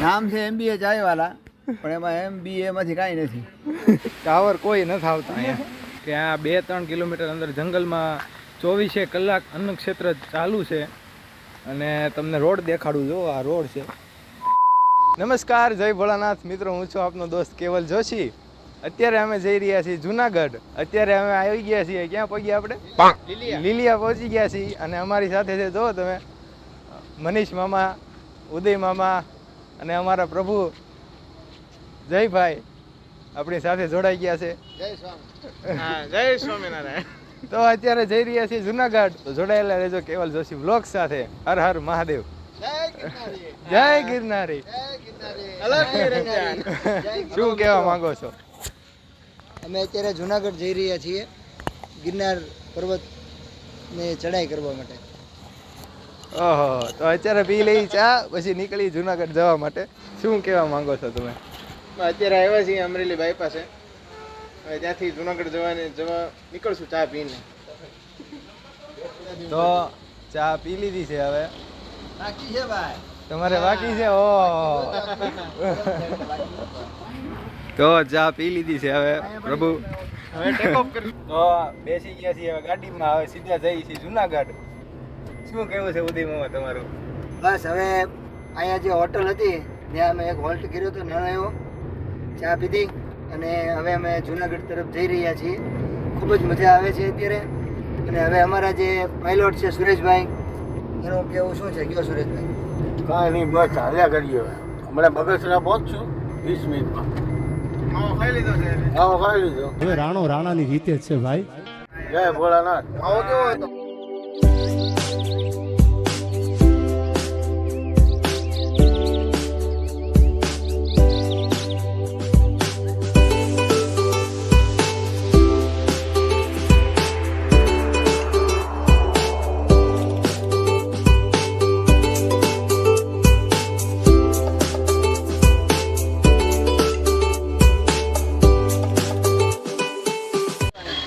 નામ છે MBA ચાયવાલા, પણ એમાં MBA માંથી કાંઈ નથી. ટાવર કોઈ નથી આવતા અહીંયા. કે આ 2-3 કિલોમીટર અંદર જંગલમાં 24 કલાક અન્ન ક્ષેત્ર ચાલુ છે. અને તમને રોડ દેખાડું, જો આ રોડ છે. નમસ્કાર, જય ભોળાનાથ મિત્રો, હું છું આપનો દોસ્ત કેવલ જોશી. અત્યારે અમે જઈ રહ્યા છીએ જુનાગઢ. અત્યારે અમે આવી ગયા છીએ, ક્યાં પહોંચ્યા આપણે? લીલિયા પહોંચી ગયા છીએ. અને અમારી સાથે છે, જો તમે, મનીષ મામા, ઉદય મામા અને અમારા પ્રભુ જયભાઈ આપણી સાથે જોડાઈ ગયા છે. જય સ્વામિનારાયણ. તો અત્યારે જઈ રહ્યા છીએ જુનાગઢ. તો જોડાયેલા રહેજો કેવલ જોશી બ્લોગ સાથે. હર હર મહાદેવ. જય ગિરનારી. શું કહેવા માંગો છો? અમે અત્યારે જુનાગઢ જઈ રહ્યા છીએ ગિરનાર પર્વતને ચડાઈ કરવા માટે. ઓહો, તો અત્યારે પી લઈ ચા, પછી નીકળી જુનાગઢ જવા માટે. શું કહેવા માંગો છો તમે? અત્યારે આવ્યા છીએ અમરેલી બાયપાસે. હવે ત્યાંથી જુનાગઢ જવા નીકળશું ચા પીને. તો ચા પી લીધી છે, હવે બાકી છે ભાઈ, તમારે બાકી છે? ઓહો, તો ચા પી લીધી છે, હવે પ્રભુ હવે ટેક ઓફ કરી. તો બેસી ગયા છીએ હવે ગાડીમાં. હવે સીધા જઈએ છીએ જુનાગઢ. શું કેવું છે ઉદય મામા તમારું? બસ હવે અહીંયા જે હોટલ હતી ત્યાં અમે એક હોલ્ટ કર્યો હતો, નાનો એવો, ચા પીધી અને હવે અમે જુનાગઢ તરફ જઈ રહ્યા છીએ. ખૂબ જ મજા આવે છે અત્યારે. અને હવે અમારા જે પાયલોટ છે સુરેશભાઈ, એનું કેવું શું છે? કયો સુરેશભાઈ? કાંઈ નહીં, બસ હાલ્યા કરીએ. હમણાં બગસરા પહોંચશું 20 મિનિટમાં. ખાઈ લીધો છે. આવો ખાઈ લીધો. હવે રાણો રાણાની રીતે જ છે ભાઈ. જય ભોળાનાથ. આવો કેવો હતો?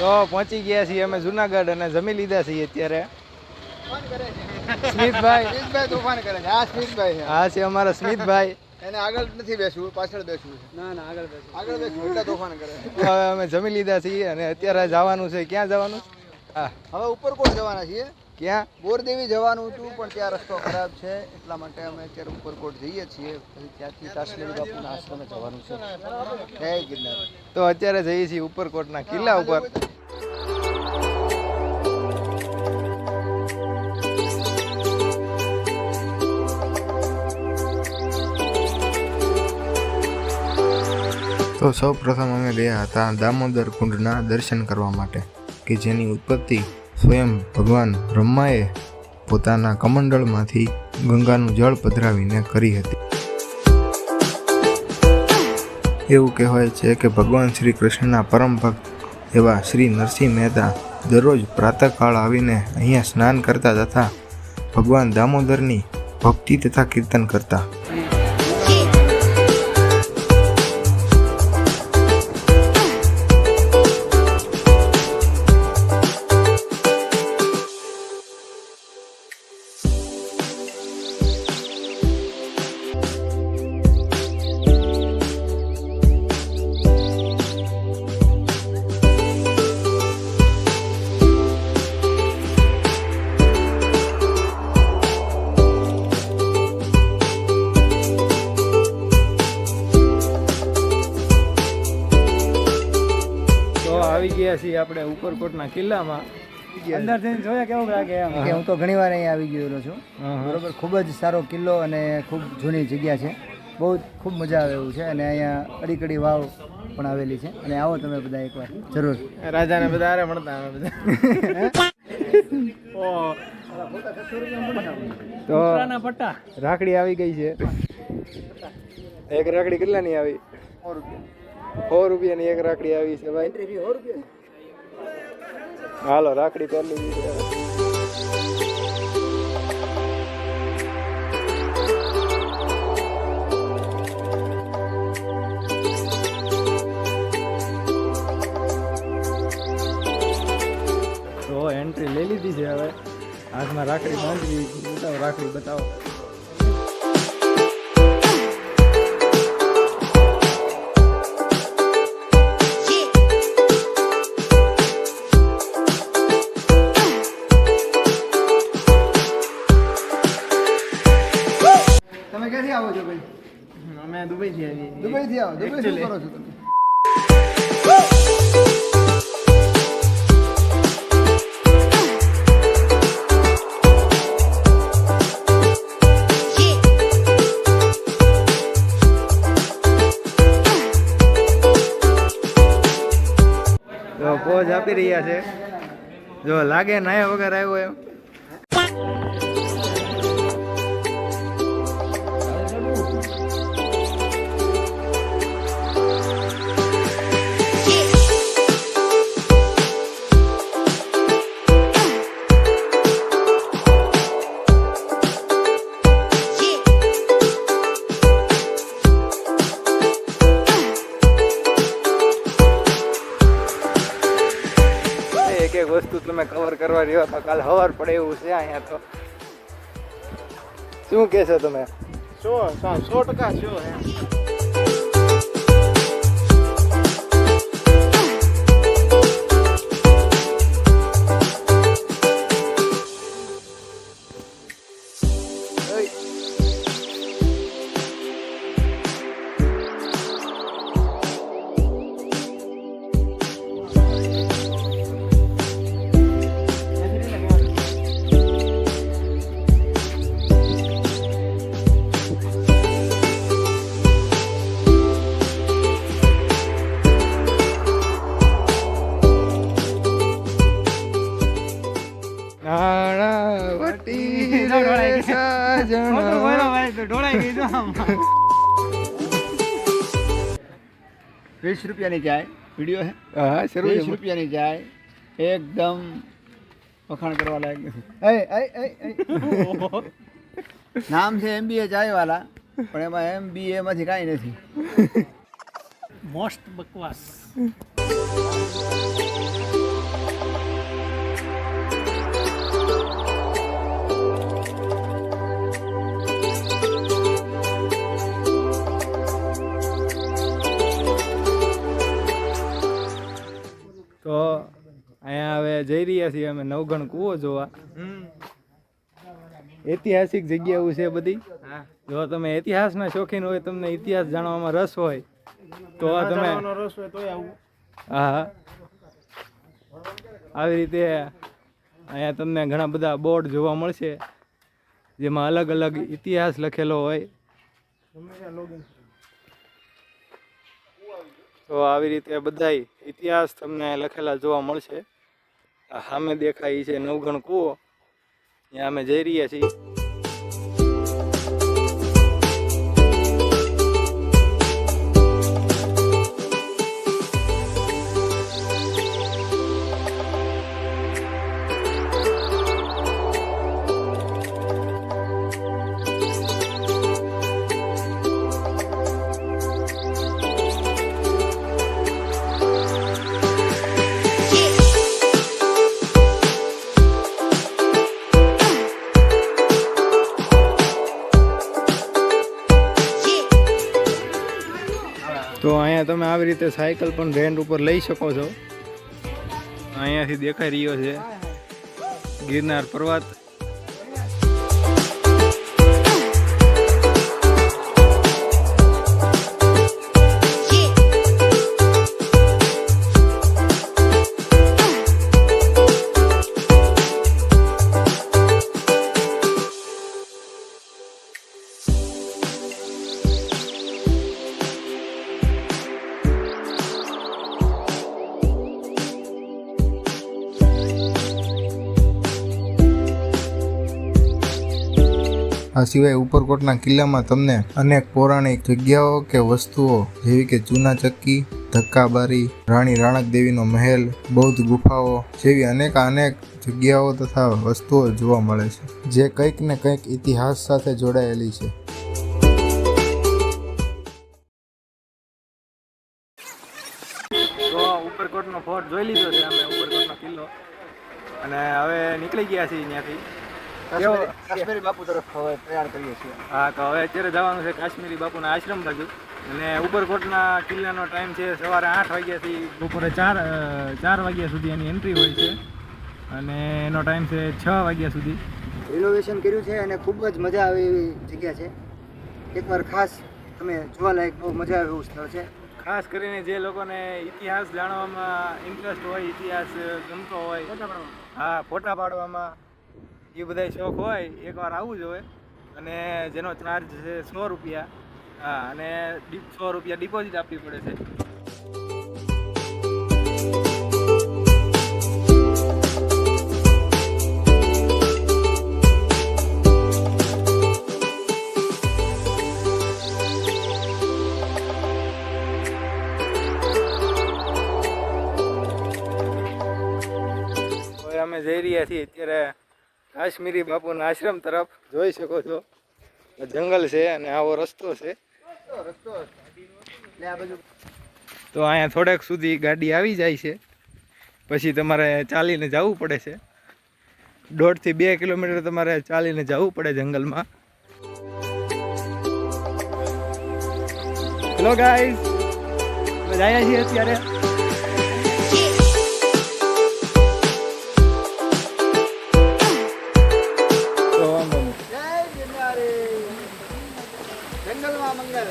તો પહોંચી ગયા છીએ અમે જુનાગઢ અને જમી લીધા છીએ અત્યારે. સ્મિતભાઈ તોફાન કરે છે. આ સ્મિતભાઈ છે. હા, છે અમારા સ્મિતભાઈ. એને આગળ નથી બેસવું, પાછળ બેસવું છે. ના આગળ બેસવું એટલે તોફાન કરે છે. હવે અમે જમી લીધા છીએ અને અત્યારે જવાનું છે. ક્યાં જવાનું? હા, હવે ઉપરકોટ જવાના છીએ. ક્યાં? બોરદેવી જવાનું હતું, પણ ત્યાં રસ્તો ખરાબ છે, એટલા માટે અમે અત્યારે ઉપરકોટ જઈએ છીએ. પછી ત્યાંથી કાશ્મીરી બાપુના આશ્રમે જવાનું છે. જય ગિરનાર. તો અત્યારે જઈએ છીએ ઉપરકોટના કિલ્લા ઉપર. તો સૌ પ્રથમ અમે ગયા હતા દામોદર કુંડના દર્શન કરવા માટે, કે જેની ઉત્પત્તિ સ્વયં ભગવાન બ્રહ્માએ પોતાના કમંડળમાંથી ગંગાનું જળ પધરાવીને કરી હતી. એવું કહેવાય છે કે ભગવાન શ્રી કૃષ્ણના પરમ ભક્ત એવા શ્રી નરસિંહ મહેતા દરરોજ પ્રાતઃકાળ આવીને અહીંયા સ્નાન કરતા તથા ભગવાન દામોદરની ભક્તિ તથા કીર્તન કરતા. આવી ગયા છીએ આપણે ઉપરકોટના કિલ્લામાં. અંદર જઈને જોયા કેવું લાગે એમ કે હું તો ઘણી વાર અહીંયા આવી ગયેલો છું. બરોબર, ખૂબ જ સારો કિલ્લો અને ખૂબ જૂની જગ્યા છે. બહુ ખૂબ મજા આવે એવું છે. અને અહીંયા અડીકડી વાવ પણ આવેલી છે. અને આવો તમે બધા એકવાર જરૂર. રાજાને બધા આરે મળતા અમે બધા. તો રાખડી આવી ગઈ છે. એક રાખડી કેટલાની આવી? 100 રૂપિયાની એક રાખડી આવી છે ભાઈ. હાલો, રાખડી પહેલી એન્ટ્રી લઈ લીધી છે. હવે હાથમાં રાખડી બાંધવી. બતાવો રાખડી, બતાવો. ક્યાંથી આવો છો ભાઈ? અમે દુબઈથી આવીએ છીએ. દુબઈથી આવો. દુબઈ શું Actually. કરો છો તમે? તો પોઝ આપી રહ્યા છે. જો લાગે નાયા વગર આવ્યો એમ. એક એક વસ્તુ તમે કવર કરવા રહ્યો તો કાલ સવાર પડે એવું છે અહીંયા તો. શું કહેશો તમે? 100% શું હે? નાણાવટી રે સાજણા. 20 રૂપિયાની ચાય વિડીયો હે. હા, શરૂ 20 રૂપિયાની ચાય એકદમ વખાણ કરવા લાયક નથી. નામ છે MBA ચાય વાલા, પણ એમાં MBA માંથી કાંઈ નથી. મોસ્ટ બકવાસ. તો અહીંયા હવે જઈ રહ્યા છીએ અમે નવગણ કૂવો જોવા. ઐતિહાસિક જગ્યાઓ છે બધી. જો તમે ઇતિહાસના શોખીન હોય, તમને ઇતિહાસ જાણવામાં રસ હોય તો તમે હા આવી રીતે અહીંયા તમને ઘણા બધા બોર્ડ જોવા મળશે જેમાં અલગ અલગ ઇતિહાસ લખેલો હોય. તો આવી રીતે બધાય ઇતિહાસ તમને લખેલા જોવા મળશે. આ સામે દેખાય ઈ છે નવગણ કૂવો. ત્યાં અમે જઈ રહ્યા છીએ. તો અહીંયા તમે આવી રીતે સાયકલ પણ રેન્ટ ઉપર લઈ શકો છો. અહીંયાથી દેખાઈ રહ્યો છે ગિરનાર પર્વત. આ સિવાય ઉપરકોટના કિલ્લામાં તમને અનેક પૌરાણિક જગ્યાઓ કે વસ્તુઓ જેવી કે ચૂના ચક્કી, ધક્કાબારી, રાણી રાણક દેવીનો મહેલ, બૌદ્ધ ગુફાઓ જેવી અનેક જગ્યાઓ તથા વસ્તુઓ જોવા મળે છે, જે કંઈક ને કંઈક ઇતિહાસ સાથે જોડાયેલી છે. તો ઉપરકોટનો ફોર્ટ જોઈ લીધો છે અમે, ઉપરકોટનો કિલ્લો, અને હવે નીકળી ગયા છીએ ત્યાંથી. કાશ્મીરી બાપુ તરફ હવે તૈયાર કરીએ છીએ. હા, તો હવે અત્યારે જવાનું છે કાશ્મીરી બાપુના આશ્રમ બાજુ. અને ઉપરકોટના કિલ્લાનો ટાઈમ છે સવારે 8 વાગ્યાથી બપોરે 4 વાગ્યા સુધી એની એન્ટ્રી હોય છે, અને એનો ટાઈમ છે 6 વાગ્યા સુધી. રિનોવેશન કર્યું છે અને ખૂબ જ મજા આવે એવી જગ્યા છે. એકવાર ખાસ તમે જોવાલાયક બહુ મજા આવે એવું સ્થળ છે. ખાસ કરીને જે લોકોને ઇતિહાસ જાણવામાં ઇન્ટરેસ્ટ હોય, ઇતિહાસ ગમતો હોય, હા, ફોટા પાડવામાં એ બધા શોખ હોય, એકવાર આવવું જોઈએ. અને જેનો ચાર્જ છે 100 રૂપિયા. હા, અને 100 રૂપિયા ડિપોઝિટ આપવી પડે છે. અમે જઈ રહ્યા છીએ અત્યારે કાશ્મીરી બાપુના આશ્રમ તરફ. જોઈ શકો છો જંગલ છે અને આવો રસ્તો છે. તો અહીંયા થોડેક સુધી ગાડી આવી જાય છે, પછી તમારે ચાલીને જવું પડે છે. 1.5 થી 2 કિલોમીટર તમારે ચાલીને જવું પડે જંગલમાં. હેલો ગાઈઝ, અમે જઈએ છીએ અત્યારે. જંગલમાં મંગલ.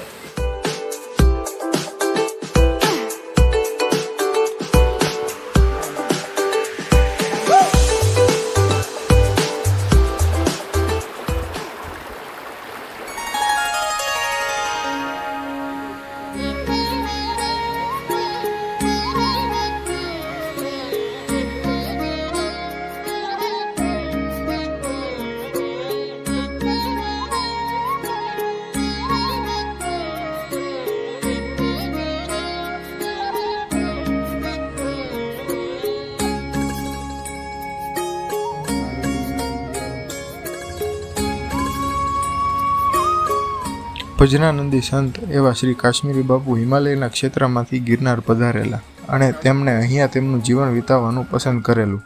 ભજનાનંદી સંત એવા શ્રી કાશ્મીરી બાપુ હિમાલયના ક્ષેત્રમાંથી ગિરનાર પધારેલા અને તેમણે અહીંયા તેમનું જીવન વિતાવવાનું પસંદ કરેલું.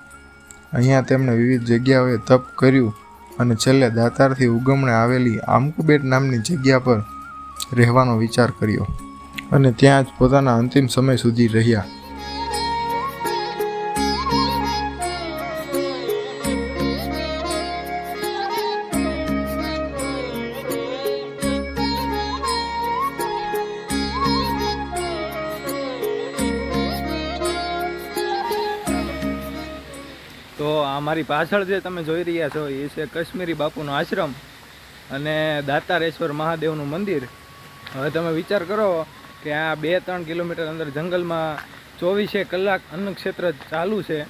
અહીંયા તેમણે વિવિધ જગ્યાઓએ તપ કર્યું અને છેલ્લે દાતારથી ઉગમણે આવેલી આમકુબેટ નામની જગ્યા પર રહેવાનો વિચાર કર્યો અને ત્યાં જ પોતાના અંતિમ સમય સુધી રહ્યા. તો અમારી પાછળ જે તમે જોઈ રહ્યા છો એ છે કાશ્મીરી બાપુનો આશ્રમ અને દાતારેશ્વર મહાદેવનું મંદિર. હવે તમે વિચાર કરો કે આ 2-3 કિલોમીટર અંદર જંગલમાં 24 કલાક અન્ન ક્ષેત્ર ચાલુ છે.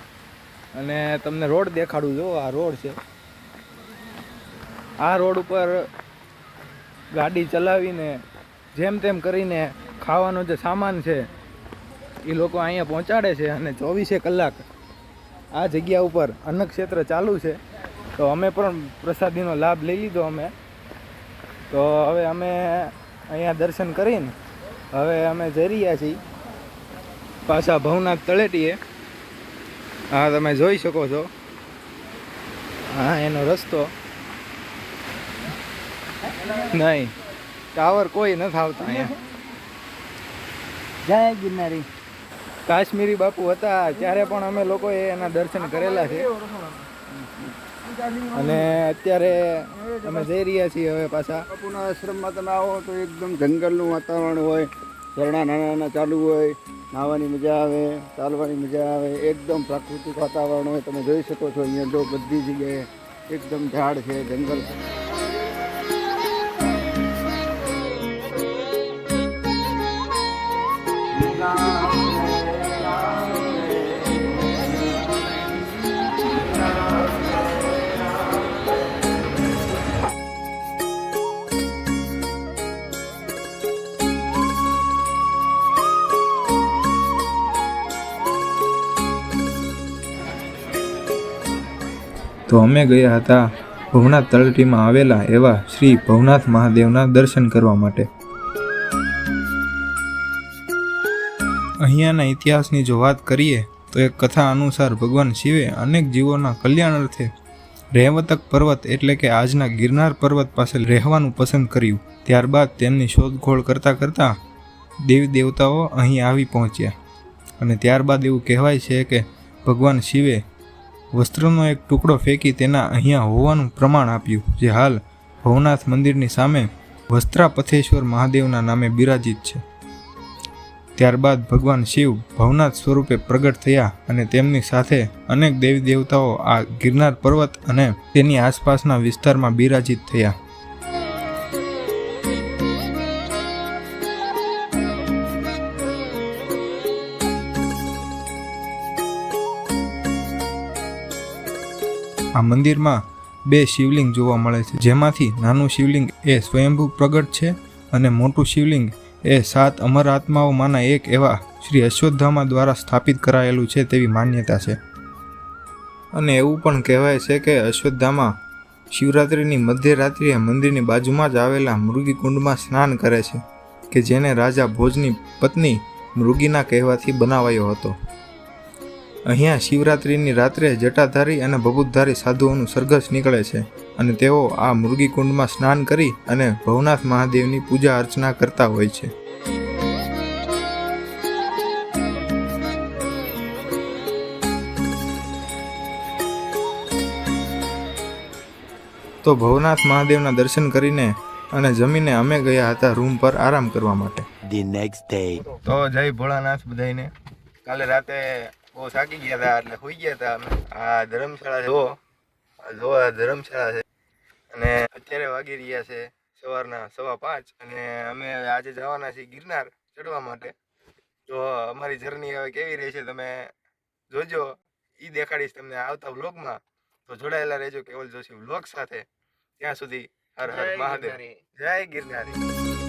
અને તમને રોડ દેખાડું, જો આ રોડ છે. આ રોડ ઉપર ગાડી ચલાવીને જેમ તેમ કરીને ખાવાનો જે સામાન છે એ લોકો અહીંયા પહોંચાડે છે અને 24 કલાક આ જગ્યા ઉપર અન્નક્ષેત્ર ચાલુ છે. તો અમે પણ પ્રસાદીનો લાભ લઈ લીધો અમે. તો હવે અમે અહીંયા દર્શન કરીને હવે અમે જઈ રહ્યા છીએ પાછા ભવનાથ તળેટીએ. હા, તમે જોઈ શકો છો, હા એનો રસ્તો. નહીં, ટાવર કોઈ નથી આવતા અહીંયા. જય ગિરનારી. કાશ્મીરી બાપુ હતા ત્યારે પણ અમે લોકોએ એના દર્શન કરેલા છે અને અત્યારે અમે જઈ રહ્યા છીએ હવે પાછા. બાપુના આશ્રમમાં તમે આવો તો એકદમ જંગલનું વાતાવરણ હોય, ઝરણા નાના નાના ચાલુ હોય, નાહવાની મજા આવે, ચાલવાની મજા આવે, એકદમ પ્રાકૃતિક વાતાવરણ હોય. તમે જોઈ શકો છો અહીંયા જો બધી જગ્યાએ એકદમ ઝાડ છે, જંગલ. તો અમે ગયા હતા ભવનાથ તળેટીમાં આવેલા એવા શ્રી ભવનાથ મહાદેવના દર્શન કરવા માટે. અહીંયાના ઇતિહાસની જો વાત કરીએ તો એક કથા અનુસાર ભગવાન શિવે અનેક જીવોના કલ્યાણ અર્થે રેવતક પર્વત એટલે કે આજના ગિરનાર પર્વત પાસે રહેવાનું પસંદ કર્યું. ત્યારબાદ તેમની શોધખોળ કરતાં કરતાં દેવી દેવતાઓ અહીં આવી પહોંચ્યા અને ત્યારબાદ એવું કહેવાય છે કે ભગવાન શિવે વસ્ત્રનો એક ટુકડો ફેંકી તેના અહીંયા હોવાનું પ્રમાણ આપ્યું, જે હાલ ભવનાથ મંદિરની સામે વસ્ત્રાપથેશ્વર મહાદેવના નામે બિરાજિત છે. ત્યારબાદ ભગવાન શિવ ભવનાથ સ્વરૂપે પ્રગટ થયા અને તેમની સાથે અનેક દેવી દેવતાઓ આ ગિરનાર પર્વત અને તેની આસપાસના વિસ્તારમાં બિરાજિત થયા. આ મંદિરમાં 2 શિવલિંગ જોવા મળે છે, જેમાંથી નાનું શિવલિંગ એ સ્વયંભૂ પ્રગટ છે અને મોટું શિવલિંગ એ 7 અમર આત્માઓમાંના એક એવા શ્રી અશ્વત્થામા દ્વારા સ્થાપિત કરાયેલું છે તેવી માન્યતા છે. અને એવું પણ કહેવાય છે કે અશ્વત્થામા શિવરાત્રિની મધ્યરાત્રિએ મંદિરની બાજુમાં જ આવેલા મૃગીકુંડમાં સ્નાન કરે છે કે જેને રાજા ભોજની પત્ની મૃગીના કહેવાથી બનાવાયો હતો. અહીંયા શિવરાત્રિની રાત્રે જટાધારી અને ભભૂતધારી સાધુઓનું સરઘસ નીકળે છે અને તેઓ આ મૃગીકુંડમાં સ્નાન કરી અને ભવનાથ મહાદેવની પૂજા અર્ચના કરતા હોય છે. તો ભવનાથ મહાદેવના દર્શન કરીને અને જમીને અમે ગયા હતા રૂમ પર આરામ કરવા માટે. તો જય ભોળાનાથ બધાઈને. કાલે રાતે બહુ થાકી ગયા હતા એટલે હોઈ ગયા હતા અમે. આ ધર્મશાળા જો આ ધર્મશાળા છે અને અત્યારે વાગી રહ્યા છે સવારના 5:15 અને અમે આજે જવાના છીએ ગિરનાર ચડવા માટે. તો અમારી જર્ની હવે કેવી રહી છે તમે જોજો, એ દેખાડીશ તમને આવતા વ્લોગમાં. તો જોડાયેલા રહેજો કેવલ જોશી વ્લોગ સાથે. ત્યાં સુધી હર હર મહાદેવ, જય ગિરનારી.